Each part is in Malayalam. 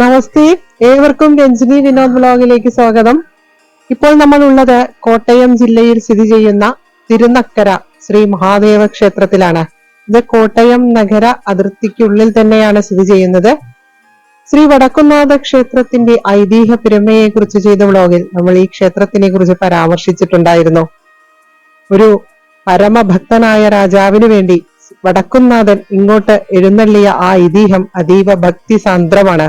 നമസ്തേ, ഏവർക്കും രഞ്ജിനി വിനോദ് ബ്ലോഗിലേക്ക് സ്വാഗതം. ഇപ്പോൾ നമ്മൾ ഉള്ളത് കോട്ടയം ജില്ലയിൽ സ്ഥിതി ചെയ്യുന്ന തിരുനക്കര ശ്രീ മഹാദേവ ക്ഷേത്രത്തിലാണ്. ഇത് കോട്ടയം നഗര അതിർത്തിക്കുള്ളിൽ തന്നെയാണ് സ്ഥിതി ചെയ്യുന്നത്. ശ്രീ വടക്കുംനാഥ ക്ഷേത്രത്തിന്റെ ഐതിഹ്യ പെരുമയെ കുറിച്ച് ചെയ്ത വ്ലോഗിൽ നമ്മൾ ഈ ക്ഷേത്രത്തിനെ കുറിച്ച് പരാമർശിച്ചിട്ടുണ്ടായിരുന്നു. ഒരു പരമഭക്തനായ രാജാവിന് വേണ്ടി വടക്കുംനാഥൻ ഇങ്ങോട്ട് എഴുന്നള്ളിയ ആ ഐതിഹ്യം അതീവ ഭക്തി സാന്ദ്രമാണ്.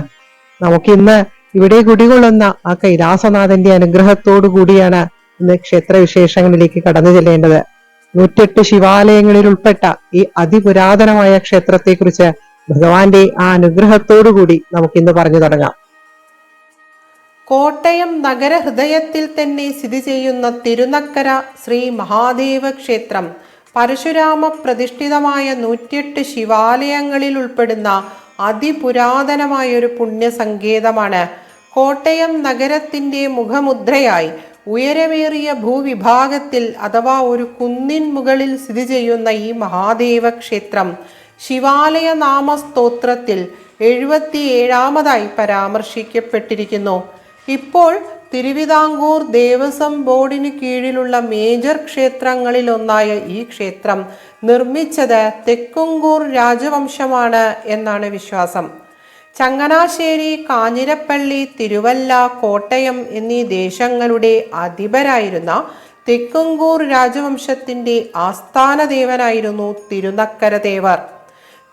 നമുക്കിന്ന് ഇവിടെ കുടികൊള്ളുന്ന ആ കൈലാസനാഥന്റെ അനുഗ്രഹത്തോടു കൂടിയാണ് ഇന്ന് ക്ഷേത്രവിശേഷങ്ങളിലേക്ക് കടന്നു ചെല്ലേണ്ടത്. 108 ശിവാലയങ്ങളിൽ ഉൾപ്പെട്ട ഈ അതിപുരാതനമായ ക്ഷേത്രത്തെ കുറിച്ച് ഭഗവാന്റെ ആ അനുഗ്രഹത്തോടു കൂടി നമുക്കിന്ന് പറഞ്ഞു തുടങ്ങാം. കോട്ടയം നഗരഹൃദയത്തിൽ തന്നെ സ്ഥിതി ചെയ്യുന്ന തിരുനക്കര ശ്രീ മഹാദേവ ക്ഷേത്രം പരശുരാമ പ്രതിഷ്ഠിതമായ 108 ശിവാലയങ്ങളിൽ ഉൾപ്പെടുന്ന അതിപുരാതനമായൊരു പുണ്യസങ്കേതമാണ്. കോട്ടയം നഗരത്തിൻ്റെ മുഖമുദ്രയായി ഉയരമേറിയ ഭൂവിഭാഗത്തിൽ അഥവാ ഒരു കുന്നിൻ മുകളിൽ സ്ഥിതി ചെയ്യുന്ന ഈ മഹാദേവ ക്ഷേത്രം ശിവാലയ നാമസ്തോത്രത്തിൽ 77ാമതായി പരാമർശിക്കപ്പെട്ടിരിക്കുന്നു. ഇപ്പോൾ തിരുവിതാംകൂർ ദേവസ്വം ബോർഡിന് കീഴിലുള്ള മേജർ ക്ഷേത്രങ്ങളിൽ ഒന്നായ ഈ ക്ഷേത്രം നിർമ്മിച്ചത് തെക്കുംകൂർ രാജവംശമാണ് എന്നാണ് വിശ്വാസം. ചങ്ങനാശ്ശേരി, കാഞ്ഞിരപ്പള്ളി, തിരുവല്ല, കോട്ടയം എന്നീ ദേശങ്ങളുടെ അധിപരായിരുന്ന തെക്കുംകൂർ രാജവംശത്തിൻ്റെ ആസ്ഥാന ദേവനായിരുന്നു തിരുനക്കര ദേവർ.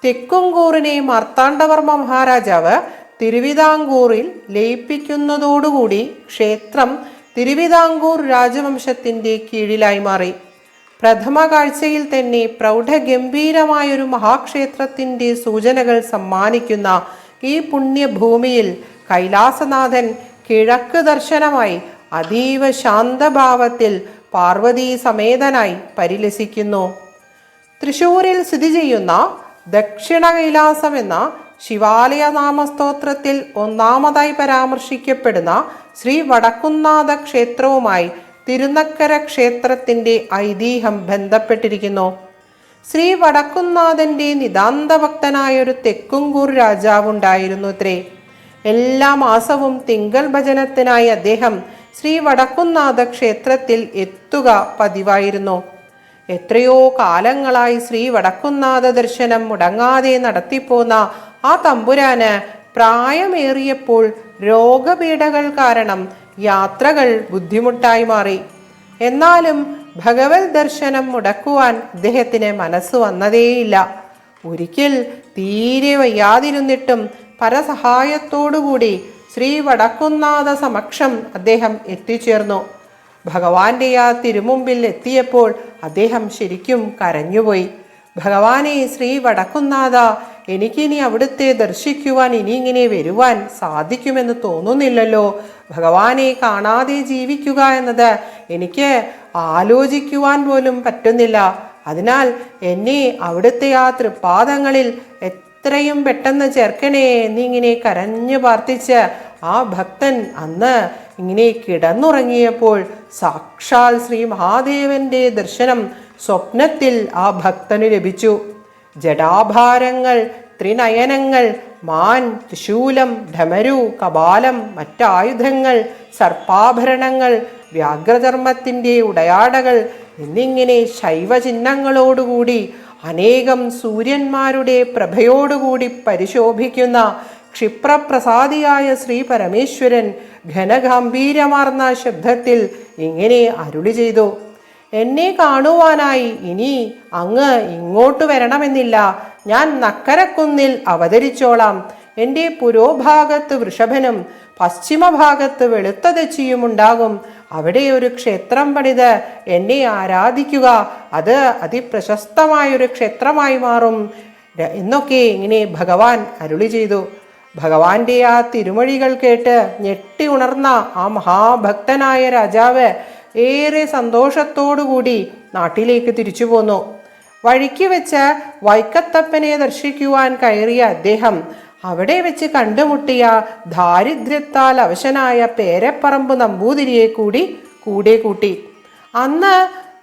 തെക്കുംകൂറിനെ മാർത്താണ്ഡവർമ്മ മഹാരാജാവ് തിരുവിതാംകൂറിൽ ലയിപ്പിക്കുന്നതോടുകൂടി ക്ഷേത്രം തിരുവിതാംകൂർ രാജവംശത്തിൻ്റെ കീഴിലായി മാറി. പ്രഥമ കാഴ്ചയിൽ തന്നെ പ്രൗഢഗംഭീരമായൊരു മഹാക്ഷേത്രത്തിൻ്റെ സൂചനകൾ സമ്മാനിക്കുന്ന ഈ പുണ്യഭൂമിയിൽ കൈലാസനാഥൻ കിഴക്ക് ദർശനമായി അതീവ ശാന്തഭാവത്തിൽ പാർവതീ സമേതനായി പരിലസിക്കുന്നു. തൃശൂരിൽ സ്ഥിതി ചെയ്യുന്ന ദക്ഷിണ കൈലാസം എന്ന ശിവാലയ നാമസ്തോത്രത്തിൽ ഒന്നാമതായി പരാമർശിക്കപ്പെടുന്ന ശ്രീ വടക്കുംനാഥ ക്ഷേത്രവുമായി തിരുനക്കര ക്ഷേത്രത്തിൻ്റെ ഐതിഹ്യം ബന്ധപ്പെട്ടിരിക്കുന്നു. ശ്രീ വടക്കുംനാഥന്റെ നിതാന്ത ഭക്തനായൊരു തെക്കുംകൂർ രാജാവുണ്ടായിരുന്നു അത്രേ. എല്ലാ മാസവും തിങ്കൾ ഭജനത്തിനായി അദ്ദേഹം ശ്രീ വടക്കുംനാഥ ക്ഷേത്രത്തിൽ എത്തുക പതിവായിരുന്നു. എത്രയോ കാലങ്ങളായി ശ്രീ വടക്കുംനാഥ ദർശനം മുടങ്ങാതെ നടത്തിപ്പോന്ന ആ തമ്പുരാന് പ്രായമേറിയപ്പോൾ രോഗപീഠകൾ കാരണം യാത്രകൾ ബുദ്ധിമുട്ടായി മാറി. എന്നാലും ഭഗവത് ദർശനം മുടക്കുവാൻ അദ്ദേഹത്തിന് മനസ്സ് വന്നതേയില്ല. ഒരിക്കൽ തീരെ വയ്യാതിരുന്നിട്ടും പരസഹായത്തോടുകൂടി ശ്രീ വടക്കുംനാഥ സമക്ഷം അദ്ദേഹം എത്തിച്ചേർന്നു. ഭഗവാന്റെ ആ തിരുമുമ്പിൽ എത്തിയപ്പോൾ അദ്ദേഹം ശരിക്കും കരഞ്ഞുപോയി. ഭഗവാനെ, ശ്രീ വടക്കുംനാഥ, എനിക്കിനി അവിടുത്തെ ദർശിക്കുവാൻ ഇനിയിങ്ങനെ വരുവാൻ സാധിക്കുമെന്ന് തോന്നുന്നില്ലല്ലോ. ഭഗവാനെ കാണാതെ ജീവിക്കുക എന്നത് എനിക്ക് ആലോചിക്കുവാൻ പോലും പറ്റുന്നില്ല. അതിനാൽ എന്നെ അവിടുത്തെ ആ തൃപ്പാദങ്ങളിൽ എത്രയും പെട്ടെന്ന് ചേർക്കണേ എന്നിങ്ങനെ കരഞ്ഞു പ്രാർത്ഥിച്ച് ആ ഭക്തൻ അന്ന് ഇങ്ങനെ കിടന്നുറങ്ങിയപ്പോൾ സാക്ഷാൽ ശ്രീ മഹാദേവന്റെ ദർശനം സ്വപ്നത്തിൽ ആ ഭക്തന് ലഭിച്ചു. ജടാഭാരങ്ങൾ, ത്രിനയനങ്ങൾ, മാൻ, ത്രിശൂലം, ഢമരു, കപാലം, മറ്റായുധങ്ങൾ, സർപ്പാഭരണങ്ങൾ, വ്യാഘ്രചർമ്മത്തിൻ്റെ ഉടയാടകൾ എന്നിങ്ങനെ ശൈവചിഹ്നങ്ങളോടുകൂടി അനേകം സൂര്യന്മാരുടെ പ്രഭയോടുകൂടി പരിശോഭിക്കുന്ന ക്ഷിപ്രപ്രസാദിയായ ശ്രീ പരമേശ്വരൻ ഘനഗംഭീരമാർന്ന ശബ്ദത്തിൽ ഇങ്ങനെ അരുളി ചെയ്തു: എന്നെ കാണുവാനായി ഇനി അങ്ങ് ഇങ്ങോട്ട് വരണമെന്നില്ല. ഞാൻ നക്കരക്കുന്നിൽ അവതരിച്ചോളാം. എൻ്റെ പുരോഭാഗത്ത് വൃഷഭനും പശ്ചിമഭാഗത്ത് വെളുത്ത തെച്ചിയും ഉണ്ടാകും. അവിടെ ഒരു ക്ഷേത്രം പണിത് എന്നെ ആരാധിക്കുക. അത് അതിപ്രശസ്തമായൊരു ക്ഷേത്രമായി മാറും എന്നൊക്കെ ഇങ്ങനെ ഭഗവാൻ അരുളി ചെയ്തു. ഭഗവാന്റെ ആ തിരുമൊഴികൾ കേട്ട് ഞെട്ടി ഉണർന്ന ആ മഹാഭക്തനായ രാജാവ് ഏറെ സന്തോഷത്തോടുകൂടി നാട്ടിലേക്ക് തിരിച്ചു പോന്നു. വഴിക്ക് വെച്ച് വൈക്കത്തപ്പനെ ദർശിക്കുവാൻ കയറിയ അദ്ദേഹം അവിടെ വെച്ച് കണ്ടുമുട്ടിയ ദാരിദ്ര്യത്താൽ അവശനായ പേരപ്പറമ്പ് നമ്പൂതിരിയെ കൂടെ കൂട്ടി. അന്ന്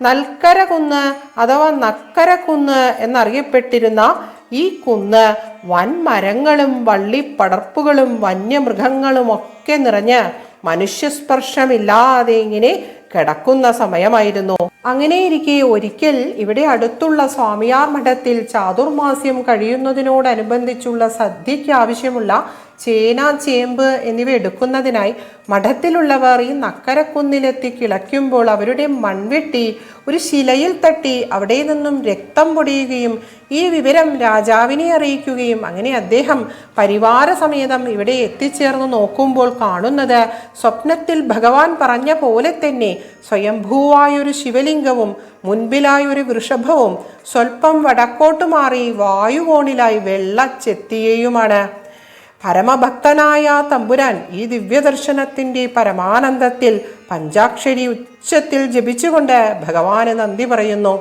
നൽക്കര കുന്ന് അഥവാ നക്കര കുന്ന് എന്നറിയപ്പെട്ടിരുന്ന ഈ കുന്ന് വൻമരങ്ങളും വള്ളിപ്പടർപ്പുകളും വന്യമൃഗങ്ങളും ഒക്കെ നിറഞ്ഞ് മനുഷ്യസ്പർശമില്ലാതെ ഇങ്ങനെ കിടക്കുന്ന സമയമായിരുന്നു. അങ്ങനെയിരിക്കെ ഒരിക്കൽ ഇവിടെ അടുത്തുള്ള സ്വാമിയാർ മഠത്തിൽ ചാതുർമാസ്യം കഴിയുന്നതിനോടനുബന്ധിച്ചുള്ള സദ്യയ്ക്ക് ആവശ്യമുള്ള ചേന, ചേമ്പ് എന്നിവ എടുക്കുന്നതിനായി മഠത്തിലുള്ളവർ ഈ നക്കരക്കുന്നിലെത്തി കിളയ്ക്കുമ്പോൾ അവരുടെ മൺവെട്ടി ഒരു ശിലയിൽ തട്ടി അവിടെ നിന്നും രക്തം പൊടിയുകയും ഈ വിവരം രാജാവിനെ അറിയിക്കുകയും അങ്ങനെ അദ്ദേഹം പരിവാരസമേതം ഇവിടെ എത്തിച്ചേർന്ന് നോക്കുമ്പോൾ കാണുന്നത് സ്വപ്നത്തിൽ ഭഗവാൻ പറഞ്ഞ പോലെ തന്നെ സ്വയംഭൂവായൊരു ശിവലിംഗവും മുൻപിലായൊരു വൃഷഭവും സ്വൽപ്പം വടക്കോട്ട് മാറി വായുകോണിലായി വെള്ളച്ചെത്തിയെയുമാണ്. പരമഭക്തനായ തമ്പുരാൻ ഈ ദിവ്യദർശനത്തിൻ്റെ പരമാനന്ദത്തിൽ പഞ്ചാക്ഷരി ഉച്ചത്തിൽ ജപിച്ചുകൊണ്ട് ഭഗവാന് നന്ദി പറയുന്നു.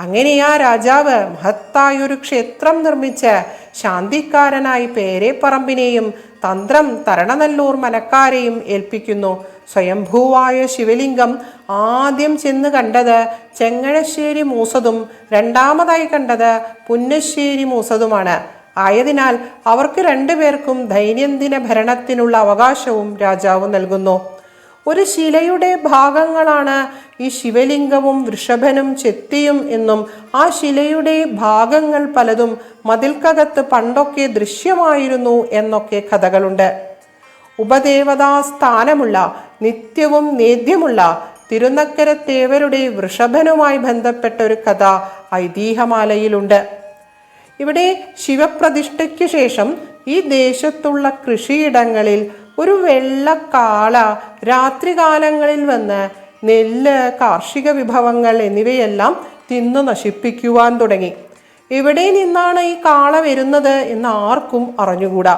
അങ്ങനെ ആ രാജാവ് മഹത്തായൊരു ക്ഷേത്രം നിർമ്മിച്ച് ശാന്തിക്കാരനായി പേരെപ്പറമ്പിനെയും തന്ത്രം തരണനല്ലൂർ മനക്കാരെയും ഏൽപ്പിക്കുന്നു. സ്വയംഭൂവായ ശിവലിംഗം ആദ്യം ചെന്ന് കണ്ടത് ചെങ്ങഴശ്ശേരി മൂസതും രണ്ടാമതായി കണ്ടത് പുന്നശ്ശേരി മൂസതുമാണ്. ആയതിനാൽ അവർക്ക് രണ്ടുപേർക്കും ദൈനംദിന ഭരണത്തിനുള്ള അവകാശവും രാജാവ് നൽകുന്നു. ഒരു ശിലയുടെ ഭാഗങ്ങളാണ് ഈ ശിവലിംഗവും വൃഷഭനും ചെത്തിയും എന്നും ആ ശിലയുടെ ഭാഗങ്ങൾ പലതും മതിൽക്കകത്ത് പണ്ടൊക്കെ ദൃശ്യമായിരുന്നു എന്നൊക്കെ കഥകളുണ്ട്. ഉപദേവതാ സ്ഥാനമുള്ള നിത്യവും നേദ്യമുള്ള തിരുനക്കരത്തേവരുടെ വൃഷഭനുമായി ബന്ധപ്പെട്ട ഒരു കഥ ഐതിഹ്യമാലയിലുണ്ട്. ഇവിടെ ശിവപ്രതിഷ്ഠയ്ക്ക് ശേഷം ഈ ദേശത്തുള്ള കൃഷിയിടങ്ങളിൽ ഒരു വെള്ളക്കാള രാത്രികാലങ്ങളിൽ വന്ന് നെല്ല്, കാർഷിക വിഭവങ്ങൾ എന്നിവയെല്ലാം തിന്നു നശിപ്പിക്കുവാൻ തുടങ്ങി. എവിടെ നിന്നാണ് ഈ കാള വരുന്നത് എന്ന് ആർക്കും അറിഞ്ഞുകൂടാ.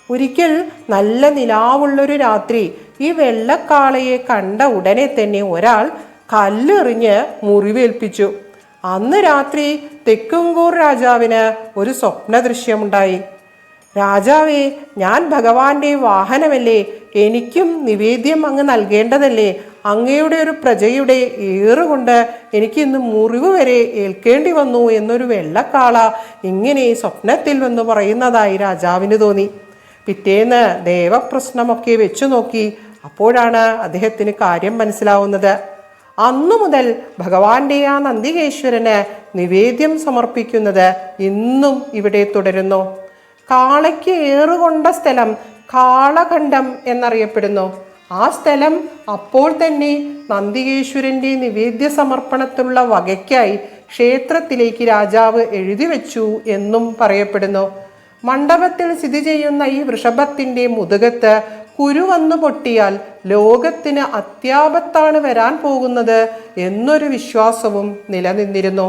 ഒരിക്കൽ നല്ല നിലാവുള്ളൊരു രാത്രി ഈ വെള്ളക്കാളയെ കണ്ട ഉടനെ തന്നെ ഒരാൾ കല്ലെറിഞ്ഞ് മുറിവേൽപ്പിച്ചു. അന്ന് രാത്രി തെക്കുംകൂർ രാജാവിന് ഒരു സ്വപ്നദൃശ്യമുണ്ടായി. രാജാവേ, ഞാൻ ഭഗവാന്റെ വാഹനമല്ലേ, എനിക്കും നിവേദ്യം അങ്ങ് നൽകേണ്ടതല്ലേ? അങ്ങയുടെ ഒരു പ്രജയുടെ ഏറുകൊണ്ട് എനിക്ക് ഇന്ന് മുറിവ് വരെ ഏൽക്കേണ്ടി വന്നു എന്നൊരു വെള്ളക്കാള ഇങ്ങനെ സ്വപ്നത്തിൽ വന്ന് പറയുന്നതായി രാജാവിന് തോന്നി. പിറ്റേന്ന് ദേവപ്രശ്നമൊക്കെ വെച്ചു നോക്കി. അപ്പോഴാണ് അദ്ദേഹത്തിന് കാര്യം മനസ്സിലാവുന്നത്. അന്നു മുതൽ ഭഗവാന്റെ ആ നന്ദികേശ്വരന് നിവേദ്യം സമർപ്പിക്കുന്നത് ഇന്നും ഇവിടെ തുടരുന്നു. കാളയ്ക്ക് ഏറുകൊണ്ട സ്ഥലം കാളഖണ്ഡം എന്നറിയപ്പെടുന്നു. ആ സ്ഥലം അപ്പോൾ തന്നെ നന്ദികേശ്വരൻ്റെ നിവേദ്യ സമർപ്പണത്തിലുള്ള വകയ്ക്കായി ക്ഷേത്രത്തിലേക്ക് രാജാവ് എഴുതി വെച്ചു എന്നും പറയപ്പെടുന്നു. മണ്ഡപത്തിൽ സ്ഥിതി ചെയ്യുന്ന ഈ വൃഷഭത്തിൻ്റെ മുതുകത്ത് കുരു വന്നു പൊട്ടിയാൽ ലോകത്തിന് അത്യാപത്താണ് വരാൻ പോകുന്നത് എന്നൊരു വിശ്വാസവും നിലനിന്നിരുന്നു.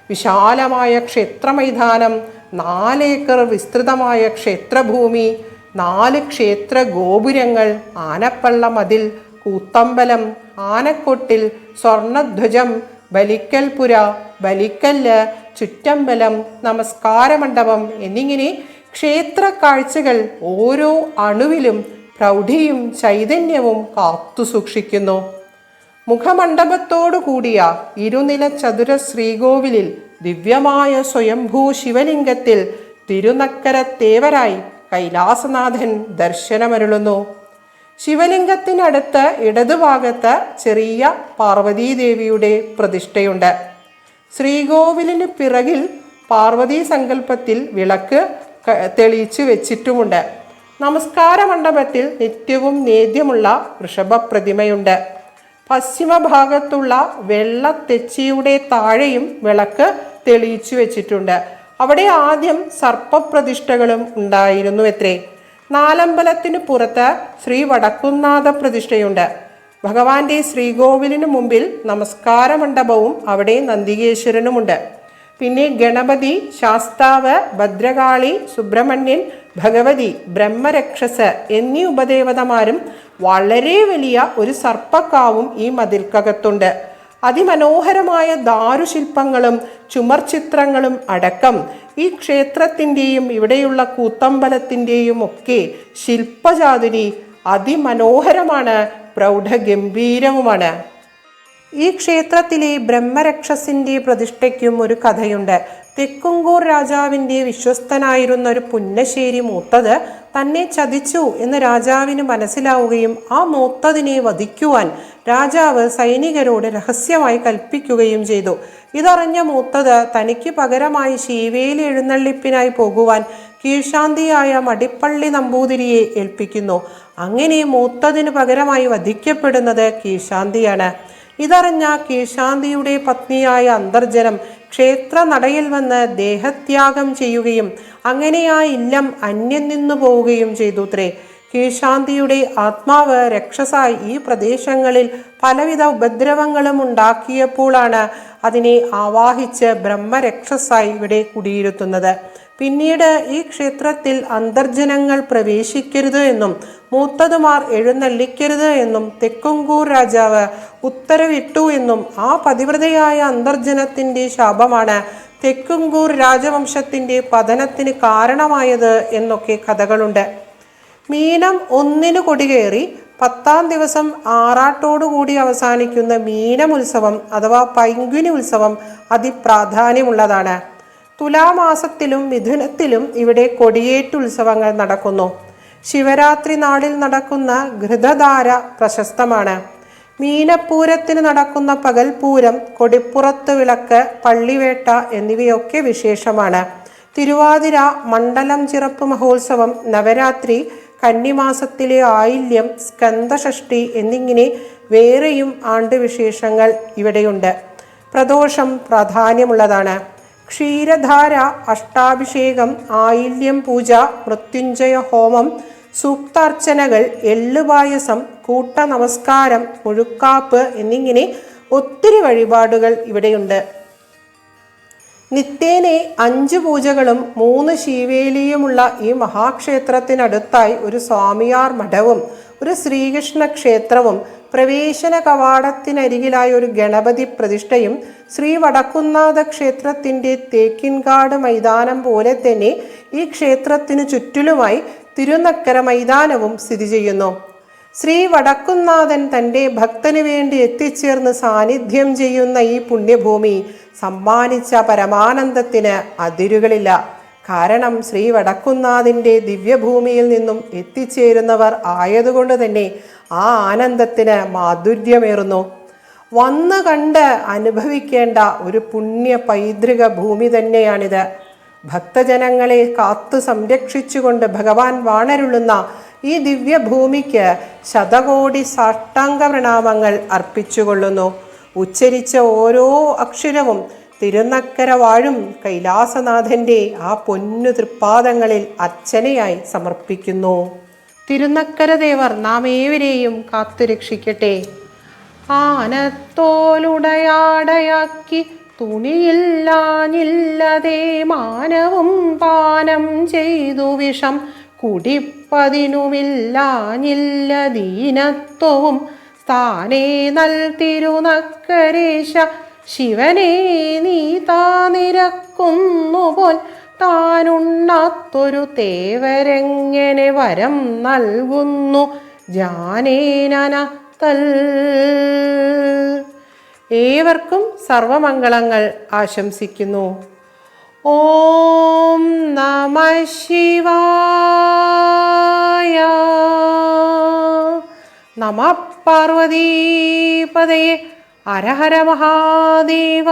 വിശാലമായ ക്ഷേത്രമൈതാനം, 4 ഏക്കർ വിസ്തൃതമായ ക്ഷേത്രഭൂമി, 4 ക്ഷേത്ര ഗോപുരങ്ങൾ, ആനപ്പള്ള മതിൽ, കൂത്തമ്പലം, ആനക്കൊട്ടിൽ, സ്വർണധ്വജം, ബലിക്കൽപുര, ബലിക്കല്ല്, ചുറ്റമ്പലം, നമസ്കാരമണ്ഡപം എന്നിങ്ങനെ ക്ഷേത്ര കാഴ്ചകൾ ഓരോ അണുവിലും പ്രൗഢിയും ചൈതന്യവും കാത്തു സൂക്ഷിക്കുന്നു. മുഖമണ്ഡപത്തോടു കൂടിയ ഇരുനില ചതുര ശ്രീകോവിലിൽ ദിവ്യമായ സ്വയംഭൂ ശിവലിംഗത്തിൽ തിരുനക്കരത്തേവരായി കൈലാസനാഥൻ ദർശനമരുളുന്നു. ശിവലിംഗത്തിനടുത്ത് ഇടതുഭാഗത്ത് ചെറിയ പാർവതീദേവിയുടെ പ്രതിഷ്ഠയുണ്ട്. ശ്രീകോവിലിന് പിറകിൽ പാർവതീ സങ്കല്പത്തിൽ വിളക്ക് തെളിയിച്ചു വെച്ചിട്ടുമുണ്ട്. നമസ്കാര മണ്ഡപത്തിൽ നിത്യവും നേദ്യമുള്ള വൃഷഭപ്രതിമയുണ്ട്. പശ്ചിമഭാഗത്തുള്ള വെള്ളത്തെച്ചിയുടെ താഴെയും വിളക്ക് തെളിയിച്ചു വെച്ചിട്ടുണ്ട്. അവിടെ ആദ്യം സർപ്പപ്രതിഷ്ഠകളും ഉണ്ടായിരുന്നുവത്രേ. നാലമ്പലത്തിന് പുറത്ത് ശ്രീ വടക്കുംനാഥ പ്രതിഷ്ഠയുണ്ട്. ഭഗവാന്റെ ശ്രീകോവിലിനു മുമ്പിൽ നമസ്കാര മണ്ഡപവും അവിടെ നന്ദികേശ്വരനുമുണ്ട്. പിന്നെ ഗണപതി, ശാസ്താവ്, ഭദ്രകാളി, സുബ്രഹ്മണ്യൻ, ഭഗവതി, ബ്രഹ്മരക്ഷസ് എന്നീ ഉപദേവതമാരും വളരെ വലിയ ഒരു സർപ്പക്കാവും ഈ മതിൽക്കകത്തുണ്ട്. അതിമനോഹരമായ ദാരുശില്പങ്ങളും ചുമർചിത്രങ്ങളും അടക്കം ഈ ക്ഷേത്രത്തിൻ്റെയും ഇവിടെയുള്ള കൂത്തമ്പലത്തിൻ്റെയും ഒക്കെ ശില്പചാതുരി അതിമനോഹരമാണ്, പ്രൗഢഗംഭീരവുമാണ്. ഈ ക്ഷേത്രത്തിലെ ബ്രഹ്മരക്ഷസിന്റെ പ്രതിഷ്ഠയ്ക്കും ഒരു കഥയുണ്ട്. തെക്കുംകൂർ രാജാവിൻ്റെ വിശ്വസ്തനായിരുന്ന ഒരു പുന്നശ്ശേരി മൂത്തത് തന്നെ ചതിച്ചു എന്ന് രാജാവിന് മനസ്സിലാവുകയും ആ മൂത്തതിനെ വധിക്കുവാൻ രാജാവ് സൈനികരോട് രഹസ്യമായി കൽപ്പിക്കുകയും ചെയ്തു. ഇതറിഞ്ഞ മൂത്തത് തനിക്ക് പകരമായി ശീവേലി എഴുന്നള്ളിപ്പിനായി പോകുവാൻ കീഴ്ശാന്തിയായ മടിപ്പള്ളി നമ്പൂതിരിയെ ഏൽപ്പിക്കുന്നു. അങ്ങനെ മൂത്തതിന് പകരമായി വധിക്കപ്പെടുന്നത് കീഴ്ശാന്തിയാണ്. ഇതറിഞ്ഞ കീഴ്ശാന്തിയുടെ പത്നിയായ അന്തർജനം ക്ഷേത്ര നടയിൽ വന്ന് ദേഹത്യാഗം ചെയ്യുകയും അങ്ങനെ ആ ഇല്ലം അന്യം നിന്നു പോവുകയും ചെയ്തുത്രേ. കീഴ്ശാന്തിയുടെ ആത്മാവ് രക്ഷസായി ഈ പ്രദേശങ്ങളിൽ പലവിധ ഉപദ്രവങ്ങളും ഉണ്ടാക്കിയപ്പോഴാണ് അതിനെ ആവാഹിച്ച് ബ്രഹ്മരക്ഷസായി ഇവിടെ കുടിയിരുത്തുന്നത്. പിന്നീട് ഈ ക്ഷേത്രത്തിൽ അന്തർജനങ്ങൾ പ്രവേശിക്കരുത് എന്നും മൂത്തതുമാർ എഴുന്നള്ളിക്കരുത് എന്നും തെക്കുംകൂർ രാജാവ് ഉത്തരവിട്ടു എന്നും ആ പതിവ്രതയായ അന്തർജനത്തിൻ്റെ ശാപമാണ് തെക്കുംകൂർ രാജവംശത്തിൻ്റെ പതനത്തിന് കാരണമായത് എന്നൊക്കെ കഥകളുണ്ട്. മീനം 1 കൊടികേറി 10-ാം ദിവസം ആറാട്ടോടുകൂടി അവസാനിക്കുന്ന മീനമുത്സവം അഥവാ പൈങ്കുനി ഉത്സവം അതിപ്രാധാന്യമുള്ളതാണ്. തുലാമാസത്തിലും മിഥുനത്തിലും ഇവിടെ കൊടിയേറ്റുത്സവങ്ങൾ നടക്കുന്നു. ശിവരാത്രി നാളിൽ നടക്കുന്ന ഘൃതധാര പ്രശസ്തമാണ്. മീനപ്പൂരത്തിന് നടക്കുന്ന പകൽപൂരം, കൊടിപ്പുറത്ത് വിളക്ക്, പള്ളിവേട്ട എന്നിവയൊക്കെ വിശേഷമാണ്. തിരുവാതിര, മണ്ഡലം ചിറപ്പ് മഹോത്സവം, നവരാത്രി, കന്നിമാസത്തിലെ ആയില്യം, സ്കന്ദഷഷ്ഠി എന്നിങ്ങനെ വേറെയും ആണ്ടുവിശേഷങ്ങൾ ഇവിടെയുണ്ട്. പ്രദോഷം പ്രാധാന്യമുള്ളതാണ്. ക്ഷീരധാര, അഷ്ടാഭിഷേകം, ആയില്യം പൂജ, മൃത്യുഞ്ജയ ഹോമം, സൂക്താർച്ചനകൾ, എള്ളുപായസം, കൂട്ട നമസ്കാരം, മുഴുക്കാപ്പ് എന്നിങ്ങനെ ഒത്തിരി വഴിപാടുകൾ ഇവിടെയുണ്ട്. നിത്യേനെ 5 പൂജകളും 3 ശീവേലിയുമുള്ള ഈ മഹാക്ഷേത്രത്തിനടുത്തായി ഒരു സ്വാമിയാർ മഠവും ഒരു ശ്രീകൃഷ്ണ ക്ഷേത്രവും പ്രവേശന കവാടത്തിനരികിലായ ഒരു ഗണപതി പ്രതിഷ്ഠയും ശ്രീ വടക്കുന്നാഥ ക്ഷേത്രത്തിൻ്റെ തേക്കിൻകാട് മൈതാനം പോലെ തന്നെ ഈ ക്ഷേത്രത്തിനു ചുറ്റിലുമായി തിരുനക്കര മൈതാനവും സ്ഥിതി ചെയ്യുന്നു. ശ്രീ വടക്കുന്നാഥൻ തൻ്റെ ഭക്തന് വേണ്ടി എത്തിച്ചേർന്ന് സാന്നിധ്യം ചെയ്യുന്ന ഈ പുണ്യഭൂമി സമ്മാനിച്ച പരമാനന്ദത്തിന് അതിരുകളില്ല. കാരണം ശ്രീ വടക്കുന്നാഥിൻ്റെ ദിവ്യഭൂമിയിൽ നിന്നും എത്തിച്ചേരുന്നവർ ആയതുകൊണ്ട് തന്നെ ആ ആനന്ദത്തിന് മാധുര്യമേറുന്നു. വന്നു കണ്ട് അനുഭവിക്കേണ്ട ഒരു പുണ്യ പൈതൃക ഭൂമി തന്നെയാണിത്. ഭക്തജനങ്ങളെ കാത്തു സംരക്ഷിച്ചുകൊണ്ട് ഭഗവാൻ വാണരുളുന്ന ഈ ദിവ്യഭൂമിക്ക് ശതകോടി സാഷ്ടാംഗ പ്രണാമങ്ങൾ അർപ്പിച്ചുകൊള്ളുന്നു. ഉച്ചരിച്ച ഓരോ അക്ഷരവും തിരുനക്കര വാഴും കൈലാസനാഥൻ്റെ ആ പൊന്നു തൃപ്പാദങ്ങളിൽ അർച്ചനയായി സമർപ്പിക്കുന്നു. തിരുനക്കര ദേവർ നാം ഏവരെയും കാത്തുരക്ഷിക്കട്ടെ. ആനത്തോലുടയാടയാക്കി തുണിയില്ലാഞ്ഞില്ലതേ മാനവും പാനം ചെയ്തു വിഷം കുടിപ്പതിനുമില്ലാഞ്ഞില്ല ദീനത്വവും സ്ഥാനേ നൽ തിരുനക്കരേശ ശിവനെ നീ താനിരക്കുന്നുപോൽ താനുണ്ണാത്തൊരു തേവരെങ്ങനെ വരം നൽകുന്നു ജാനേനനത്തൽ. ഏവർക്കും സർവമംഗളങ്ങൾ ആശംസിക്കുന്നു. ഓം നമഃ ശിവായ. നമഃ പാർവതീപതയേ. ഹര ഹര മഹാദേവ.